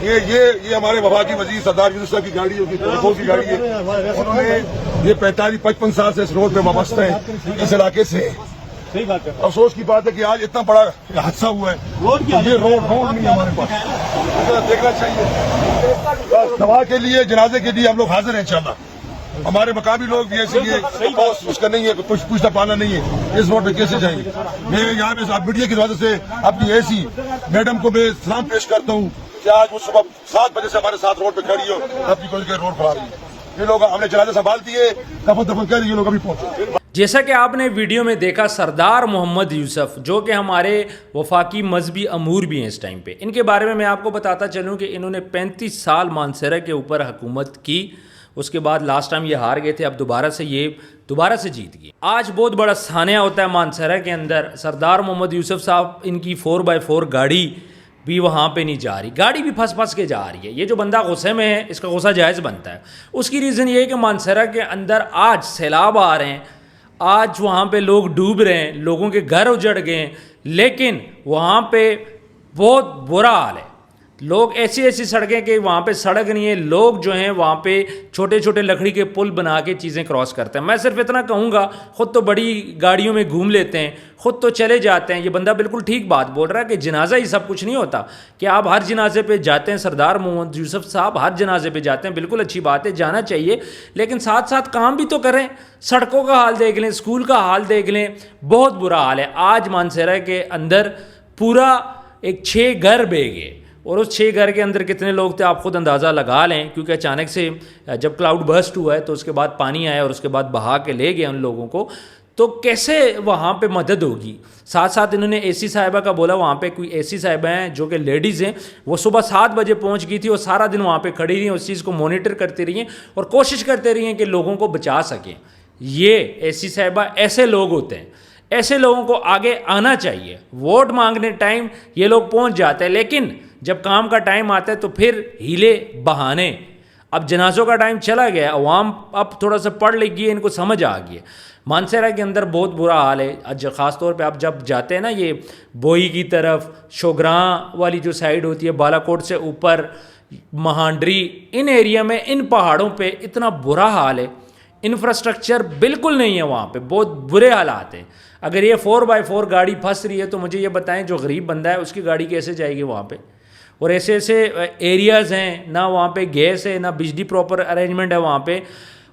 یہ ہمارے وفاقی وزیر سردار یونس صاحب کی گاڑی کی گاڑی ہے. انہوں نے یہ 45-55 سال سے اس روڈ پہ وابستہ ہیں, اس علاقے سے. افسوس کی بات ہے کہ آج اتنا بڑا حادثہ ہوا ہے. یہ روڈ نہیں ہے ہمارے پاس, دیکھنا چاہیے. دوا کے لیے, جنازے کے لیے ہم لوگ حاضر ہیں انشاءاللہ. ہمارے مقامی لوگ بھی ایسے اس کا نہیں ہے, کچھ پوچھنا پانا نہیں ہے. اس روڈ پہ کیسے جائیں گے؟ میں یہاں پہ میڈیا کی وجہ سے اپنی ایسی میڈم کو میں سلام پیش کرتا ہوں کہ آج وہ صبح 7 بجے سے ہمارے ساتھ روڈ پہ کھڑی ہو, اپنی کوئی روڈ پر آ رہی ہے. یہ لوگ ہم نے جنازے سنبھال دیے, دفن کر دیے, یہ لوگ ابھی پہنچے. جیسا کہ آپ نے ویڈیو میں دیکھا, سردار محمد یوسف جو کہ ہمارے وفاقی مذہبی امور بھی ہیں اس ٹائم پہ, ان کے بارے میں آپ کو بتاتا چلوں کہ انہوں نے 35 سال مانسہرہ کے اوپر حکومت کی. اس کے بعد لاسٹ ٹائم یہ ہار گئے تھے, اب دوبارہ سے جیت گئے. آج بہت بڑا سانحہ ہوتا ہے مانسہرہ کے اندر. سردار محمد یوسف صاحب, ان کی 4x4 گاڑی بھی وہاں پہ نہیں جا رہی, گاڑی بھی پھنس کے جا رہی ہے. یہ جو بندہ غصے میں ہے, اس کا غصہ جائز بنتا ہے. اس کی ریزن یہ ہے کہ مانسہرہ کے اندر آج سیلاب آ رہے ہیں, آج وہاں پہ لوگ ڈوب رہے ہیں, لوگوں کے گھر اجڑ گئے ہیں, لیکن وہاں پہ بہت برا حال ہے. لوگ ایسی سڑکیں کہ وہاں پہ سڑک نہیں ہے, لوگ جو ہیں وہاں پہ چھوٹے چھوٹے لکڑی کے پل بنا کے چیزیں کراس کرتے ہیں. میں صرف اتنا کہوں گا, خود تو بڑی گاڑیوں میں گھوم لیتے ہیں, خود تو چلے جاتے ہیں. یہ بندہ بالکل ٹھیک بات بول رہا ہے کہ جنازہ ہی سب کچھ نہیں ہوتا, کہ آپ ہر جنازے پہ جاتے ہیں. سردار محمد یوسف صاحب ہر جنازے پہ جاتے ہیں, بالکل اچھی بات ہے, جانا چاہیے, لیکن ساتھ ساتھ کام بھی تو کریں. سڑکوں کا حال دیکھ لیں, اسکول کا حال دیکھ لیں, بہت برا حال ہے. آج مانسہرہ کے اندر پورا 6 گھر بہہ گئے, اور اس 6 گھر کے اندر کتنے لوگ تھے آپ خود اندازہ لگا لیں, کیونکہ اچانک سے جب کلاؤڈ برسٹ ہوا ہے تو اس کے بعد پانی آیا اور اس کے بعد بہا کے لے گئے ان لوگوں کو, تو کیسے وہاں پہ مدد ہوگی. ساتھ ساتھ انہوں نے اے سی صاحبہ کا بولا, وہاں پہ کوئی اے سی صاحبہ ہیں جو کہ لیڈیز ہیں, وہ صبح 7 بجے پہنچ گئی تھی اور سارا دن وہاں پہ کھڑی رہی ہیں, اس چیز کو مانیٹر کرتے رہی ہیں اور کوشش کرتے رہی ہیں کہ لوگوں کو بچا سکیں. یہ اے سی صاحبہ ایسے لوگ ہوتے ہیں, ایسے لوگوں کو آگے آنا چاہیے. ووٹ مانگنے ٹائم یہ لوگ پہنچ جاتے ہیں, لیکن جب کام کا ٹائم آتا ہے تو پھر ہیلے بہانے. اب جنازوں کا ٹائم چلا گیا, عوام اب تھوڑا سا پڑھ لکھ گئی, ان کو سمجھ آ گئی ہے. مانسہرہ کے اندر بہت برا حال ہے. خاص طور پہ آپ جب جاتے ہیں نا یہ بوئی کی طرف, شوگراں والی جو سائیڈ ہوتی ہے, بالا کوٹ سے اوپر, مہانڈری, ان ایریا میں, ان پہاڑوں پہ اتنا برا حال ہے. انفراسٹرکچر بالکل نہیں ہے وہاں پہ, بہت برے حالات ہیں. اگر یہ 4x4 گاڑی پھنس رہی ہے تو مجھے یہ بتائیں جو غریب بندہ ہے اس کی گاڑی کیسے جائے گی وہاں پہ. اور ایسے ایریاز ہیں, نہ وہاں پہ گیس ہے, نہ بجلی پراپر ارینجمنٹ ہے وہاں پہ.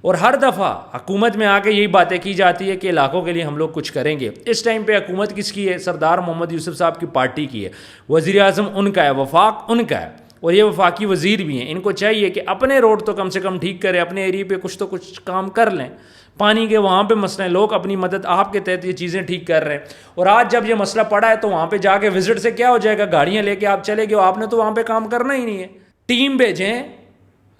اور ہر دفعہ حکومت میں آ کے یہی باتیں کی جاتی ہے کہ علاقوں کے لیے ہم لوگ کچھ کریں گے. اس ٹائم پہ حکومت کس کی ہے؟ سردار محمد یوسف صاحب کی پارٹی کی ہے. وزیر اعظم ان کا ہے, وفاق ان کا ہے, اور یہ وفاقی وزیر بھی ہیں. ان کو چاہیے کہ اپنے روڈ تو کم سے کم ٹھیک کریں, اپنے ایریے پہ کچھ کام کر لیں. پانی کے وہاں پہ مسئلے, لوگ اپنی مدد آپ کے تحت یہ چیزیں ٹھیک کر رہے ہیں. اور آج جب یہ مسئلہ پڑا ہے تو وہاں پہ جا کے وزٹ سے کیا ہو جائے گا, گاڑیاں لے کے آپ چلے گئے, آپ نے تو وہاں پہ کام کرنا ہی نہیں ہے. ٹیم بھیجیں,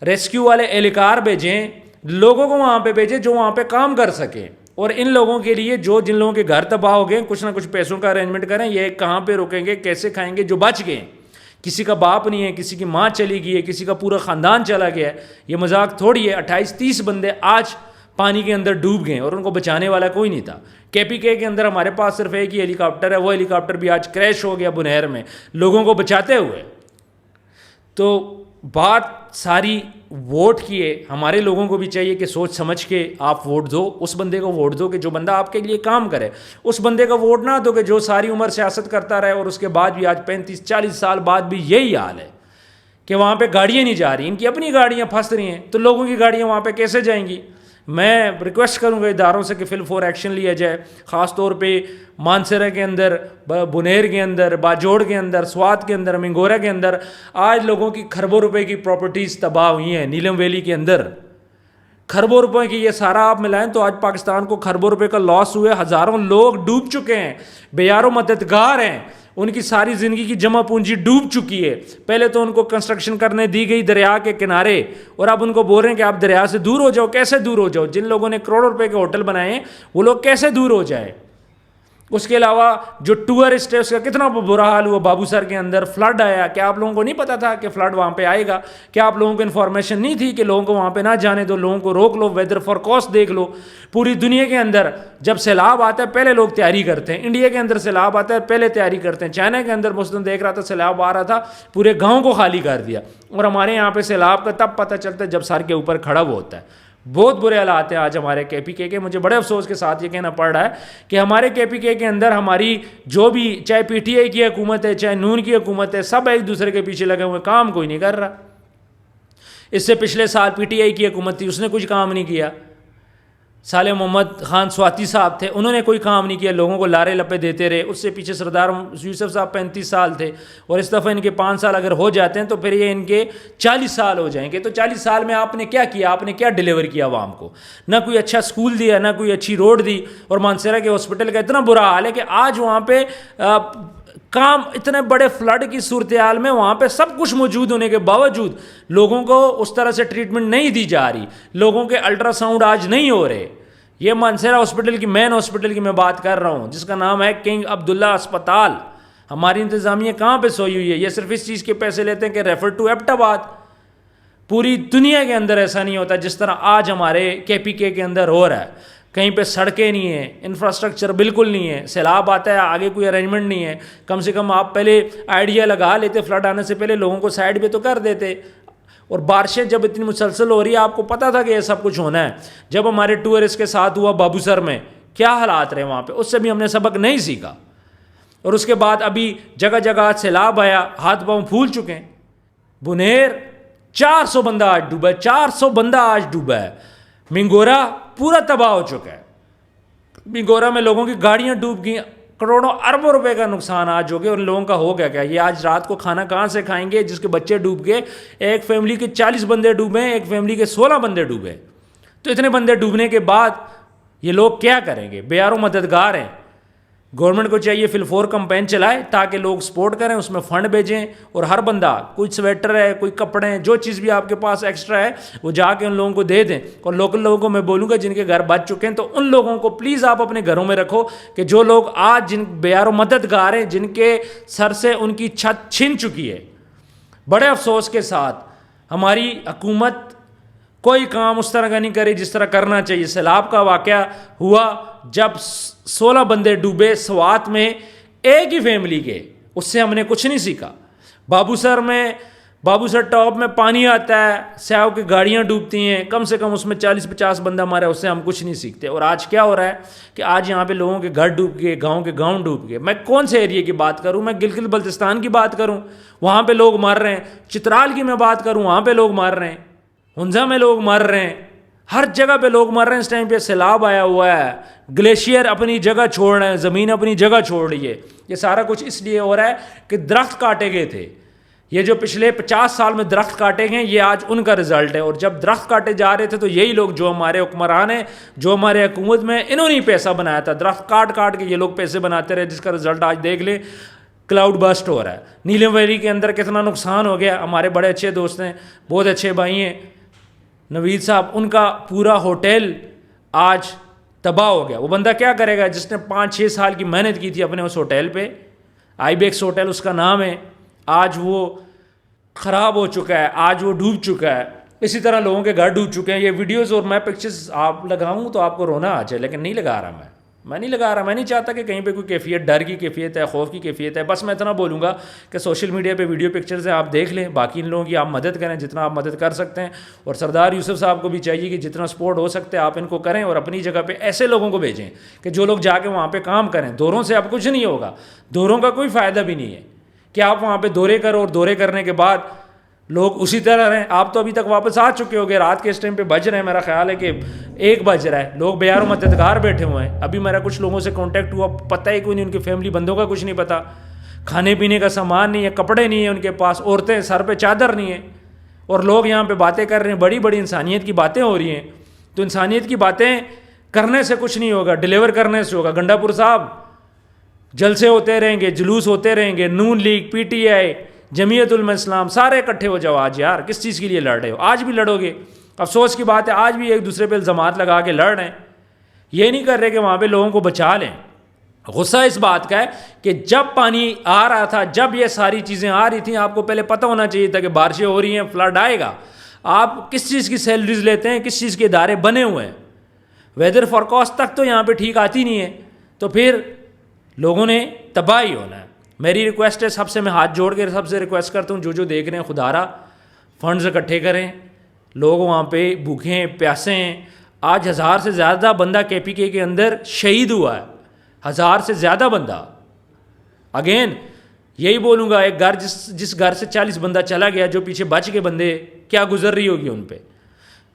ریسکیو والے اہلکار بھیجیں, لوگوں کو وہاں پہ بھیجیں جو وہاں پہ کام کر سکیں. اور ان لوگوں کے لیے جن لوگوں کے گھر تباہ ہو گئے, کچھ نہ کچھ پیسوں کا ارینجمنٹ کریں. یہ کہاں پہ رکیں گے, کیسے کھائیں گے جو بچ گئے. کسی کا باپ نہیں ہے, کسی کی ماں چلی گئی ہے, کسی کا پورا خاندان چلا گیا ہے. یہ مذاق تھوڑی ہے. 28-30 بندے آج پانی کے اندر ڈوب گئے اور ان کو بچانے والا کوئی نہیں تھا. KPK کے اندر ہمارے پاس صرف ایک ہی ہیلی کاپٹر ہے, وہ ہیلی کاپٹر بھی آج کریش ہو گیا بنیر میں لوگوں کو بچاتے ہوئے. تو بات ساری ووٹ کی ہے. ہمارے لوگوں کو بھی چاہیے کہ سوچ سمجھ کے آپ ووٹ دو, اس بندے کو ووٹ دو کہ جو بندہ آپ کے لیے کام کرے. اس بندے کا ووٹ نہ دو کہ جو ساری عمر سیاست کرتا رہے اور اس کے بعد بھی آج 35-40 سال بعد بھی یہی حال ہے کہ وہاں پہ گاڑیاں نہیں جا رہی. ان کی اپنی گاڑیاں پھنس رہی ہیں, تو لوگوں کی گاڑیاں وہاں پہ کیسے جائیں گی. میں ریکویسٹ کروں گا اداروں سے کہ فل فور ایکشن لیا جائے. خاص طور پہ مانسہرہ کے اندر, بنیر کے اندر, باجوڑ کے اندر, سوات کے اندر, منگورہ کے اندر آج لوگوں کی کھربوں روپے کی پراپرٹیز تباہ ہوئی ہیں. نیلم ویلی کے اندر کھربوں روپے کی, یہ سارا آپ ملائیں تو آج پاکستان کو کھربوں روپے کا لاس ہوئے. ہزاروں لوگ ڈوب چکے ہیں, بے یار و مددگار ہیں, ان کی ساری زندگی کی جمع پونجی ڈوب چکی ہے. پہلے تو ان کو کنسٹرکشن کرنے دی گئی دریا کے کنارے, اور اب ان کو بول رہے ہیں کہ آپ دریا سے دور ہو جاؤ. کیسے دور ہو جاؤ؟ جن لوگوں نے کروڑوں روپے کے ہوٹل بنائے ہیں وہ لوگ کیسے دور ہو جائے؟ اس کے علاوہ جو ٹورسٹ ہے اس کا کتنا برا حال ہوا. بابو سر کے اندر فلڈ آیا, کیا آپ لوگوں کو نہیں پتا تھا کہ فلڈ وہاں پہ آئے گا؟ کیا آپ لوگوں کو انفارمیشن نہیں تھی کہ لوگوں کو وہاں پہ نہ جانے دو, لوگوں کو روک لو, ویدر فورکاسٹ دیکھ لو؟ پوری دنیا کے اندر جب سیلاب آتا ہے پہلے لوگ تیاری کرتے ہیں. انڈیا کے اندر سیلاب آتا ہے پہلے تیاری کرتے ہیں. چائنا کے اندر مسلم دیکھ رہا تھا سیلاب آ رہا تھا, پورے گاؤں کو خالی کر دیا. اور ہمارے یہاں پہ سیلاب کا تب پتہ چلتا ہے جب سر کے اوپر کھڑا ہوا ہوتا ہے. بہت برے حالات ہیں آج ہمارے کے پی کے. مجھے بڑے افسوس کے ساتھ یہ کہنا پڑ رہا ہے کہ ہمارے کے پی کے اندر ہماری جو بھی, چاہے پی ٹی آئی کی حکومت ہے, چاہے نون کی حکومت ہے, سب ایک دوسرے کے پیچھے لگے ہوئے, کام کوئی نہیں کر رہا. اس سے پچھلے سال پی ٹی آئی کی حکومت تھی, اس نے کچھ کام نہیں کیا. صالح محمد خان سواتی صاحب تھے, انہوں نے کوئی کام نہیں کیا, لوگوں کو لارے لپے دیتے رہے. اس سے پیچھے سردار یوسف صاحب 35 سال تھے, اور اس دفعہ ان کے 5 سال اگر ہو جاتے ہیں تو پھر یہ ان کے 40 سال ہو جائیں گے. تو 40 سال میں آپ نے کیا کیا؟ آپ نے کیا ڈیلیور کیا عوام کو؟ نہ کوئی اچھا اسکول دیا, نہ کوئی اچھی روڈ دی. اور مانسیرا کے ہاسپٹل کا اتنا برا حال ہے کہ آج وہاں پہ کام, اتنے بڑے فلڈ کی صورتحال میں وہاں پہ سب کچھ موجود ہونے کے باوجود لوگوں کو اس طرح سے ٹریٹمنٹ نہیں دی جا رہی. لوگوں کے الٹرا ساؤنڈ آج نہیں ہو رہے. یہ مانسیرا ہاسپٹل کی, مین ہاسپٹل کی میں بات کر رہا ہوں, جس کا نام ہے کنگ عبداللہ اسپتال. ہماری انتظامیہ کہاں پہ سوئی ہوئی ہے؟ یہ صرف اس چیز کے پیسے لیتے ہیں کہ ریفر ٹو ایبٹ آباد. پوری دنیا کے اندر ایسا نہیں ہوتا جس طرح آج ہمارے کے پی کے اندر ہو رہا ہے. کہیں پہ سڑکیں نہیں ہیں, انفراسٹرکچر بالکل نہیں ہے, سیلاب آتا ہے آگے کوئی ارینجمنٹ نہیں ہے. کم سے کم آپ پہلے آئیڈیا لگا لیتے, فلڈ آنے سے پہلے لوگوں کو سائڈ پہ تو کر دیتے. اور بارشیں جب اتنی مسلسل ہو رہی ہے, آپ کو پتا تھا کہ یہ سب کچھ ہونا ہے. جب ہمارے ٹورسٹ کے ساتھ ہوا بابو سر میں, کیا حالات رہے وہاں پہ, اس سے بھی ہم نے سبق نہیں سیکھا. اور اس کے بعد ابھی جگہ جگہ سیلاب آیا, ہاتھ پاؤں پھول چکے ہیں. بنیر 400 بندہ آج ڈوبا ہے, 400 بندہ آج ڈوبا ہے. منگورا پورا تباہ ہو چکا ہے. منگورا میں لوگوں کی گاڑیاں ڈوب گئیں, کروڑوں اربوں روپے کا نقصان آج ہو گیا. اور لوگوں کا ہو گیا کیا؟ یہ آج رات کو کھانا کہاں سے کھائیں گے جس کے بچے ڈوب گئے؟ ایک فیملی کے 40 بندے ڈوبے ہیں, ایک فیملی کے 16 بندے ڈوبے. تو اتنے بندے ڈوبنے کے بعد یہ لوگ کیا کریں گے؟ بے یار و مددگار ہیں. گورنمنٹ کو چاہیے فل 4 کمپین چلائے تاکہ لوگ سپورٹ کریں, اس میں فنڈ بھیجیں, اور ہر بندہ کوئی سویٹر ہے, کوئی کپڑے ہیں, جو چیز بھی آپ کے پاس ایکسٹرا ہے وہ جا کے ان لوگوں کو دے دیں. اور لوکل لوگوں کو میں بولوں گا جن کے گھر بچ چکے ہیں تو ان لوگوں کو پلیز آپ اپنے گھروں میں رکھو, کہ جو لوگ آج جن بے یار و مددگار ہیں, جن کے سر سے ان کی چھت چھن چکی ہے. بڑے افسوس کے ساتھ ہماری حکومت کوئی کام اس طرح کا نہیں کرے جس طرح کرنا چاہیے. سیلاب کا واقعہ ہوا جب 16 بندے ڈوبے سوات میں, ایک ہی فیملی کے, اس سے ہم نے کچھ نہیں سیکھا. بابو سر ٹاپ میں پانی آتا ہے, سیاحوں کی گاڑیاں ڈوبتی ہیں, کم سے کم اس میں 40-50 بندہ مارا, اس سے ہم کچھ نہیں سیکھتے. اور آج کیا ہو رہا ہے کہ آج یہاں پہ لوگوں کے گھر ڈوب گئے, گاؤں کے گاؤں ڈوب گئے. میں کون سے ایریے کی بات کروں؟ میں گلگت بلتستان کی بات کروں, وہاں پہ لوگ مر رہے ہیں. چترال کی میں بات کروں, وہاں پہ لوگ مر رہے ہیں. ہنزا میں لوگ مر رہے ہیں. ہر جگہ پہ لوگ مر رہے ہیں. اس ٹائم پہ سیلاب آیا ہوا ہے, گلیشیئر اپنی جگہ چھوڑ رہے ہیں, زمین اپنی جگہ چھوڑ رہی ہے. یہ سارا کچھ اس لیے ہو رہا ہے کہ درخت کاٹے گئے تھے. یہ جو پچھلے 50 سال میں درخت کاٹے گئے, یہ آج ان کا رزلٹ ہے. اور جب درخت کاٹے جا رہے تھے تو یہی لوگ جو ہمارے حکمران ہیں, جو ہمارے حکومت میں, انہوں نے پیسہ بنایا تھا. درخت کاٹ کاٹ کے یہ لوگ پیسے بناتے رہے, جس کا رزلٹ آج دیکھ لیں, کلاؤڈ بسٹ ہو رہا ہے. نیلم ویلی کے اندر کتنا نقصان ہو گیا. ہمارے بڑے اچھے دوست ہیں, بہت اچھے بھائی ہیں, نوید صاحب, ان کا پورا ہوٹل آج تباہ ہو گیا. وہ بندہ کیا کرے گا جس نے 5-6 سال کی محنت کی تھی اپنے اس ہوٹل پہ؟ آئی بیکس ہوٹل اس کا نام ہے. آج وہ خراب ہو چکا ہے, آج وہ ڈوب چکا ہے. اسی طرح لوگوں کے گھر ڈوب چکے ہیں. یہ ویڈیوز اور میں پکچرز آپ لگاؤں تو آپ کو رونا آ جائے, لیکن نہیں لگا رہا میں نہیں لگا رہا. میں نہیں چاہتا کہ کہیں پہ کوئی کیفیت, ڈر کی کیفیت ہے, خوف کی کیفیت ہے. بس میں اتنا بولوں گا کہ سوشل میڈیا پہ ویڈیو پکچرز ہیں, آپ دیکھ لیں. باقی ان لوگوں کی آپ مدد کریں جتنا آپ مدد کر سکتے ہیں. اور سردار یوسف صاحب کو بھی چاہیے کہ جتنا سپورٹ ہو سکتے ہیں آپ ان کو کریں, اور اپنی جگہ پہ ایسے لوگوں کو بھیجیں کہ جو لوگ جا کے وہاں پہ کام کریں. دوروں سے اب کچھ نہیں ہوگا, دوروں کا کوئی فائدہ بھی نہیں ہے کہ آپ وہاں پہ دورے کرو اور دورے کرنے کے بعد لوگ اسی طرح رہیں. آپ تو ابھی تک واپس آ چکے ہو گے. رات کے اس ٹائم پہ بج رہے ہیں, میرا خیال ہے کہ 1 بج رہا ہے. لوگ بے یار و مددگار بیٹھے ہوئے ہیں. ابھی میرا کچھ لوگوں سے کانٹیکٹ ہوا, پتہ ہی کوئی نہیں, ان کے فیملی بندوں کا کچھ نہیں پتا, کھانے پینے کا سامان نہیں ہے, کپڑے نہیں ہیں ان کے پاس, عورتیں سر پہ چادر نہیں ہے. اور لوگ یہاں پہ باتیں کر رہے ہیں, بڑی بڑی انسانیت کی باتیں ہو رہی ہیں. تو انسانیت کی باتیں کرنے سے کچھ نہیں ہوگا, ڈیلیور کرنے سے ہوگا. گنڈا پور صاحب, جلسے ہوتے رہیں گے, جلوس ہوتے رہیں گے, نون لیگ, پی ٹی آئی, جمعیت علماء اسلام, سارے اکٹھے ہو جاؤ. آج یار کس چیز کے لیے لڑ رہے ہو؟ آج بھی لڑو گے. افسوس کی بات ہے آج بھی ایک دوسرے پہ الزامات لگا کے لڑ رہے ہیں. یہ نہیں کر رہے کہ وہاں پہ لوگوں کو بچا لیں. غصہ اس بات کا ہے کہ جب پانی آ رہا تھا، جب یہ ساری چیزیں آ رہی تھیں، آپ کو پہلے پتہ ہونا چاہیے تھا کہ بارشیں ہو رہی ہیں، فلڈ آئے گا. آپ کس چیز کی سیلریز لیتے ہیں، کس چیز کے ادارے بنے ہوئے ہیں؟ ویدر فورکاسٹ تک تو یہاں پہ ٹھیک آتی نہیں ہے، تو پھر لوگوں نے تباہی ہونا ہے. میری ریکویسٹ ہے، سب سے میں ہاتھ جوڑ کے سب سے ریکویسٹ کرتا ہوں، جو دیکھ رہے ہیں، خدا را فنڈز اکٹھے کریں. لوگ وہاں پہ بھوکے ہیں، پیاسے ہیں. آج 1000 سے زیادہ بندہ KPK کے اندر شہید ہوا ہے، 1000 سے زیادہ بندہ. اگین یہی بولوں گا، ایک گھر جس گھر سے 40 بندہ چلا گیا، جو پیچھے بچ کے بندے کیا گزر رہی ہوگی ان پہ.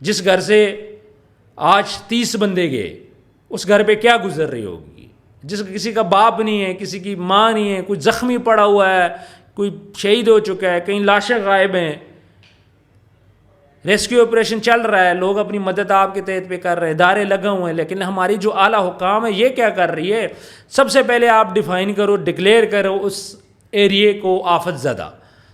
جس گھر سے آج 30 بندے گئے، اس گھر پہ کیا گزر رہی ہوگی. کسی کا باپ نہیں ہے، کسی کی ماں نہیں ہے، کوئی زخمی پڑا ہوا ہے، کوئی شہید ہو چکا ہے، کہیں لاشیں غائب ہیں. ریسکیو آپریشن چل رہا ہے، لوگ اپنی مدد آپ کے تحت پہ کر رہے ہیں، ادارے لگے ہوئے ہیں. لیکن ہماری جو اعلیٰ حکام ہے یہ کیا کر رہی ہے؟ سب سے پہلے آپ ڈیفائن کرو، ڈکلیئر کرو اس ایریے کو آفت زدہ.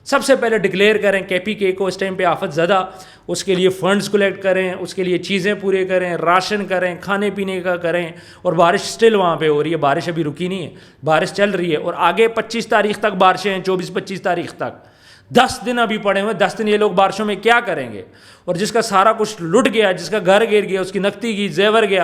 سب سے پہلے ڈکلیئر کریں KPK کو اس ٹائم پہ آفت زدہ. اس کے لیے فنڈز کلیکٹ کریں، اس کے لیے چیزیں پورے کریں، راشن کریں، کھانے پینے کا کریں. اور بارش سٹل وہاں پہ ہو رہی ہے، بارش ابھی رکی نہیں ہے، بارش چل رہی ہے. اور آگے 25 تاریخ تک بارشیں ہیں، 24-25 تاریخ تک 10 دن ابھی پڑے ہوئے. 10 دن یہ لوگ بارشوں میں کیا کریں گے؟ اور جس کا سارا کچھ لٹ گیا، جس کا گھر گر گیا، اس کی نقدی گئی، زیور گیا،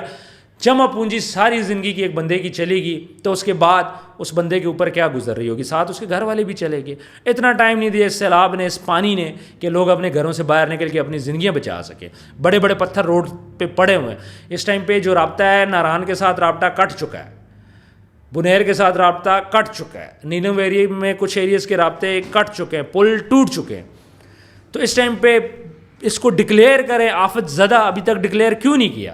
جمع پونجی ساری زندگی کی ایک بندے کی چلے گی، تو اس کے بعد اس بندے کے اوپر کیا گزر رہی ہوگی؟ ساتھ اس کے گھر والے بھی چلے گئے. اتنا ٹائم نہیں دیا اس سیلاب نے، اس پانی نے، کہ لوگ اپنے گھروں سے باہر نکل کے اپنی زندگیاں بچا سکیں. بڑے بڑے پتھر روڈ پہ پڑے ہوئے ہیں. اس ٹائم پہ جو رابطہ ہے، ناران کے ساتھ رابطہ کٹ چکا ہے، بنیر کے ساتھ رابطہ کٹ چکا ہے، نینو ایریا میں کچھ ایریاز کے رابطے کٹ چکے ہیں، پل ٹوٹ چکے ہیں. تو اس ٹائم پہ اس کو ڈکلیئر کریں آفت زدہ. ابھی تک ڈکلیئر کیوں نہیں کیا؟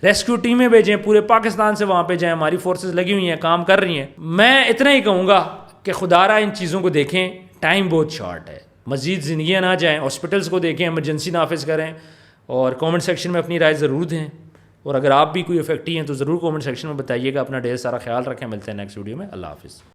ریسکیو ٹیمیں بھیجیں، پورے پاکستان سے وہاں پہ جائیں. ہماری فورسز لگی ہوئی ہیں، کام کر رہی ہیں. میں اتنا ہی کہوں گا کہ خدا را ان چیزوں کو دیکھیں، ٹائم بہت شارٹ ہے، مزید زندگیاں نہ جائیں. ہاسپٹلس کو دیکھیں، ایمرجنسی نافذ کریں. اور کامنٹ سیکشن میں اپنی رائے ضرور دیں. اور اگر آپ بھی کوئی افیکٹی ہیں تو ضرور کامنٹ سیکشن میں بتائیے گا. اپنا ڈھیر سارا خیال رکھیں. ملتے ہیں نیکسٹ ویڈیو میں. اللہ حافظ.